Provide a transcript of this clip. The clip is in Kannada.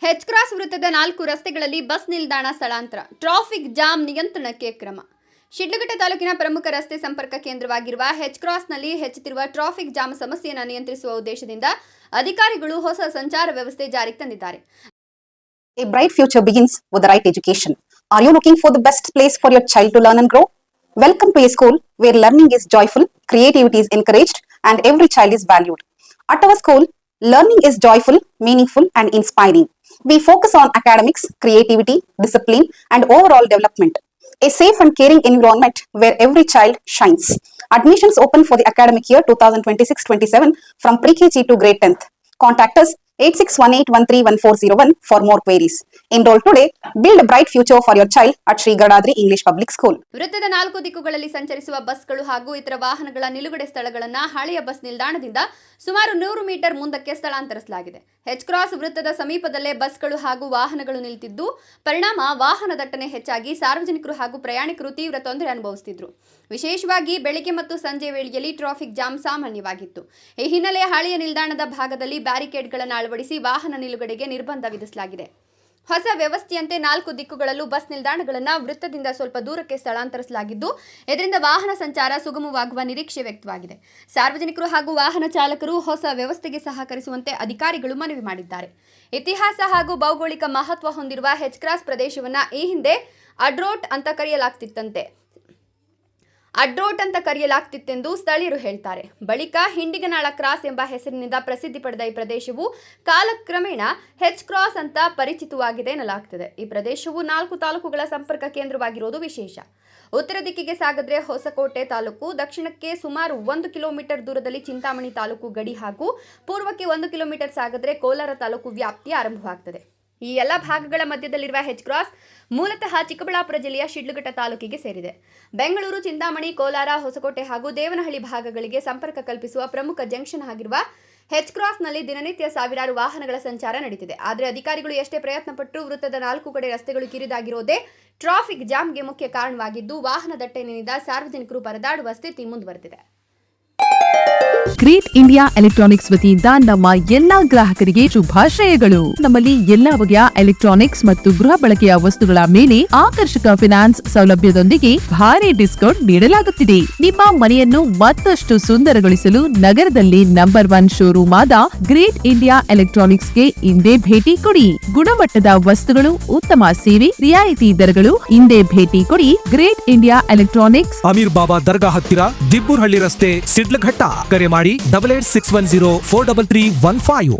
ಹೆಚ್ ಕ್ರಾಸ್ ವೃತ್ತದ 4 ರಸ್ತೆಗಳಲ್ಲಿ ಬಸ್ ನಿಲ್ದಾಣ ಸ್ಥಳಾಂತರ, ಟ್ರಾಫಿಕ್ ಜಾಮ್ ನಿಯಂತ್ರಣಕ್ಕೆ ಕ್ರಮ. ಶಿಡ್ಲಘಟ್ಟ ತಾಲೂಕಿನ ಪ್ರಮುಖ ರಸ್ತೆ ಸಂಪರ್ಕ ಕೇಂದ್ರವಾಗಿರುವ ಹೆಚ್ ಕ್ರಾಸ್ನಲ್ಲಿ ಹೆಚ್ಚುತ್ತಿರುವ ಟ್ರಾಫಿಕ್ ಜಾಮ್ ಸಮಸ್ಯೆಯನ್ನು ನಿಯಂತ್ರಿಸುವ ಉದ್ದೇಶದಿಂದ ಅಧಿಕಾರಿಗಳು ಹೊಸ ಸಂಚಾರ ವ್ಯವಸ್ಥೆ ಜಾರಿಗೆ ತಂದಿದ್ದಾರೆ. A bright future begins with the right education. Are you looking for the best place for your child to learn and grow? Welcome to a school where learning is joyful, creativity is encouraged, and every child is valued. At our school, learning is joyful, meaningful, and inspiring. We focus on academics, creativity, discipline, and overall development. A safe and caring environment where every child shines. Admissions open for the academic year 2026-27 from pre-KG to grade 10th. Contact us 8618131401 for more queries. Enroll today. Build a bright future for your child at Sri Gadadri English Public School. ವೃತ್ತದ 4 ದಿಕ್ಕುಗಳಲ್ಲಿ ಸಂಚರಿಸುವ ಬಸ್ಗಳು ಹಾಗೂ ಇತರ ವಾಹನಗಳ ನಿಲುಗಡೆ ಸ್ಥಳಗಳನ್ನು ಹಳೆಯ ಬಸ್ ನಿಲ್ದಾಣದಿಂದ ಸುಮಾರು 100 ಮೀಟರ್ ಮುಂದಕ್ಕೆ ಸ್ಥಳಾಂತರಿಸಲಾಗಿದೆ. ಹೆಚ್ ಕ್ರಾಸ್ ವೃತ್ತದ ಸಮೀಪದಲ್ಲೇ ಬಸ್ಗಳು ಹಾಗೂ ವಾಹನಗಳು ನಿಂತಿದ್ದು ಪರಿಣಾಮ ವಾಹನ ದಟ್ಟಣೆ ಹೆಚ್ಚಾಗಿ ಸಾರ್ವಜನಿಕರು ಹಾಗೂ ಪ್ರಯಾಣಿಕರು ತೀವ್ರ ತೊಂದರೆ ಅನುಭವಿಸುತ್ತಿದ್ದರು. ವಿಶೇಷವಾಗಿ ಬೆಳಗ್ಗೆ ಮತ್ತು ಸಂಜೆ ವೇಳೆಯಲ್ಲಿ ಟ್ರಾಫಿಕ್ ಜಾಮ್ ಸಾಮಾನ್ಯವಾಗಿತ್ತು. ಈ ಹಿನ್ನೆಲೆ ಹಳೆಯ ನಿಲ್ದಾಣದ ಭಾಗದಲ್ಲಿ ಬ್ಯಾರಿಕೇಡ್ಗಳನ್ನು ಅಳವಡಿಸಿ ವಾಹನ ನಿಲುಗಡೆಗೆ ನಿರ್ಬಂಧ ವಿಧಿಸಲಾಗಿದೆ. ಹೊಸ ವ್ಯವಸ್ಥೆಯಂತೆ 4 ದಿಕ್ಕುಗಳಲ್ಲೂ ಬಸ್ ನಿಲ್ದಾಣಗಳನ್ನು ವೃತ್ತದಿಂದ ಸ್ವಲ್ಪ ದೂರಕ್ಕೆ ಸ್ಥಳಾಂತರಿಸಲಾಗಿದ್ದು ಇದರಿಂದ ವಾಹನ ಸಂಚಾರ ಸುಗಮವಾಗುವ ನಿರೀಕ್ಷೆ ವ್ಯಕ್ತವಾಗಿದೆ. ಸಾರ್ವಜನಿಕರು ಹಾಗೂ ವಾಹನ ಚಾಲಕರು ಹೊಸ ವ್ಯವಸ್ಥೆಗೆ ಸಹಕರಿಸುವಂತೆ ಅಧಿಕಾರಿಗಳು ಮನವಿ ಮಾಡಿದ್ದಾರೆ. ಇತಿಹಾಸ ಹಾಗೂ ಭೌಗೋಳಿಕ ಮಹತ್ವ ಹೊಂದಿರುವ ಹೆಚ್ ಕ್ರಾಸ್ ಪ್ರದೇಶವನ್ನು ಈ ಹಿಂದೆ ಅಡ್ರೋಟ್ ಅಂತ ಕರೆಯಲಾಗ್ತಿತ್ತೆಂದು ಸ್ಥಳೀಯರು ಹೇಳ್ತಾರೆ. ಬಳಿಕ ಹಿಂಡಿಗನಾಳ ಕ್ರಾಸ್ ಎಂಬ ಹೆಸರಿನಿಂದ ಪ್ರಸಿದ್ಧಿ ಪಡೆದ ಈ ಪ್ರದೇಶವು ಕಾಲಕ್ರಮೇಣ ಹೆಚ್ ಕ್ರಾಸ್ ಅಂತ ಪರಿಚಿತವಾಗಿದೆ ಎನ್ನಲಾಗ್ತಿದೆ. ಈ ಪ್ರದೇಶವು 4 ತಾಲೂಕುಗಳ ಸಂಪರ್ಕ ಕೇಂದ್ರವಾಗಿರುವುದು ವಿಶೇಷ. ಉತ್ತರ ದಿಕ್ಕಿಗೆ ಸಾಗಿದ್ರೆ ಹೊಸಕೋಟೆ ತಾಲೂಕು, ದಕ್ಷಿಣಕ್ಕೆ ಸುಮಾರು 1 ಕಿಲೋಮೀಟರ್ ದೂರದಲ್ಲಿ ಚಿಂತಾಮಣಿ ತಾಲೂಕು ಗಡಿ ಹಾಗೂ ಪೂರ್ವಕ್ಕೆ 1 ಕಿಲೋಮೀಟರ್ ಸಾಗಿದ್ರೆ ಕೋಲಾರ ತಾಲೂಕು ವ್ಯಾಪ್ತಿ ಆರಂಭವಾಗ್ತದೆ. ಈ ಎಲ್ಲ ಭಾಗಗಳ ಮಧ್ಯದಲ್ಲಿರುವ ಹೆಚ್ ಕ್ರಾಸ್ ಮೂಲತಃ ಚಿಕ್ಕಬಳ್ಳಾಪುರ ಜಿಲ್ಲೆಯ ಶಿಡ್ಲಘಟ್ಟ ತಾಲೂಕಿಗೆ ಸೇರಿದೆ. ಬೆಂಗಳೂರು, ಚಿಂತಾಮಣಿ, ಕೋಲಾರ, ಹೊಸಕೋಟೆ ಹಾಗೂ ದೇವನಹಳ್ಳಿ ಭಾಗಗಳಿಗೆ ಸಂಪರ್ಕ ಕಲ್ಪಿಸುವ ಪ್ರಮುಖ ಜಂಕ್ಷನ್ ಆಗಿರುವ ಹೆಚ್ ಕ್ರಾಸ್ನಲ್ಲಿ ದಿನನಿತ್ಯ ಸಾವಿರಾರು ವಾಹನಗಳ ಸಂಚಾರ ನಡೀತಿದೆ. ಆದರೆ ಅಧಿಕಾರಿಗಳು ಎಷ್ಟೇ ಪ್ರಯತ್ನ ಪಟ್ಟರೂ ವೃತ್ತದ 4 ಕಡೆ ರಸ್ತೆಗಳು ಕಿರಿದಾಗಿರೋದೇ ಟ್ರಾಫಿಕ್ ಜಾಮ್ಗೆ ಮುಖ್ಯ ಕಾರಣವಾಗಿದ್ದು ವಾಹನ ದಟ್ಟಣೆಯಿಂದ ಸಾರ್ವಜನಿಕರು ಪರದಾಡುವ ಸ್ಥಿತಿ ಮುಂದುವರೆದಿದೆ. ಗ್ರೇಟ್ ಇಂಡಿಯಾ ಎಲೆಕ್ಟ್ರಾನಿಕ್ಸ್ ವತಿಯಿಂದ ನಮ್ಮ ಎಲ್ಲಾ ಗ್ರಾಹಕರಿಗೆ ಶುಭಾಶಯಗಳು. ನಮ್ಮಲ್ಲಿ ಎಲ್ಲಾ ಬಗೆಯ ಎಲೆಕ್ಟ್ರಾನಿಕ್ಸ್ ಮತ್ತು ಗೃಹ ಬಳಕೆಯ ವಸ್ತುಗಳ ಮೇಲೆ ಆಕರ್ಷಕ ಫಿನಾನ್ಸ್ ಸೌಲಭ್ಯದೊಂದಿಗೆ ಭಾರಿ ಡಿಸ್ಕೌಂಟ್ ನೀಡಲಾಗುತ್ತಿದೆ. ನಿಮ್ಮ ಮನೆಯನ್ನು ಮತ್ತಷ್ಟು ಸುಂದರಗೊಳಿಸಲು ನಗರದಲ್ಲಿ ನಂಬರ್ 1 ಶೋರೂಮ್ ಆದ ಗ್ರೇಟ್ ಇಂಡಿಯಾ ಎಲೆಕ್ಟ್ರಾನಿಕ್ಸ್ಗೆ ಇಂದೇ ಭೇಟಿ ಕೊಡಿ. ಗುಣಮಟ್ಟದ ವಸ್ತುಗಳು, ಉತ್ತಮ ಸೇವೆ, ರಿಯಾಯಿತಿ ದರಗಳು. ಇಂದೇ ಭೇಟಿ ಕೊಡಿ. ಗ್ರೇಟ್ ಇಂಡಿಯಾ ಎಲೆಕ್ಟ್ರಾನಿಕ್ಸ್, ಅಮೀರ್ ಬಾಬಾ ದರ್ಗಾ ಹತ್ತಿರ, ದಿಬ್ಬೂರ್ಹಳ್ಳಿ ರಸ್ತೆ, ಶಿಡ್ಲಘಟ್ಟ. ಕರೆ ಮಾಡಿ 8861043315.